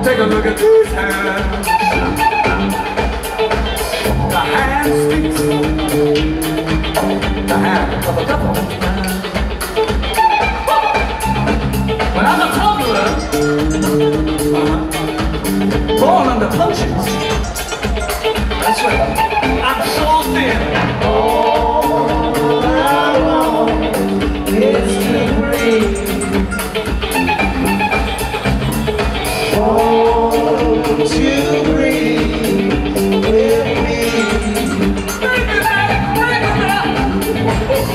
Take a look at these hands. The hand speaks. The hand of a devil. But I'm a tumbler. Born under punches. That's right. I'm so thin. All I want is to breathe. Won't you breathe with me?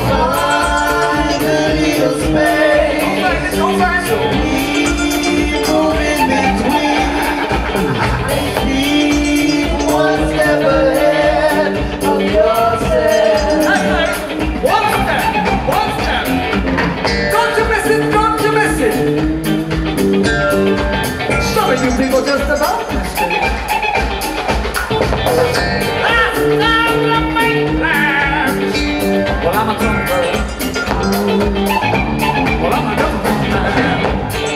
Find a little space so we move in between. Keep one step ahead of yourself. One step. Don't you miss it, don't you miss it. Some of you people just about missed it. Well, I'm a tumbler. Well, I'm a tumbler.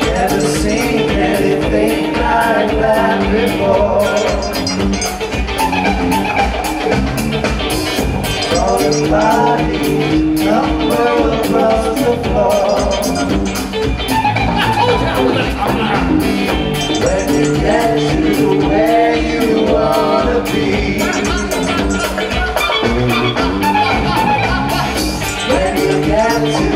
Never seen anything like that before. Saw the body tumble across the floor. I told you I was a tumbler. When you get to where you wanna be. When you get to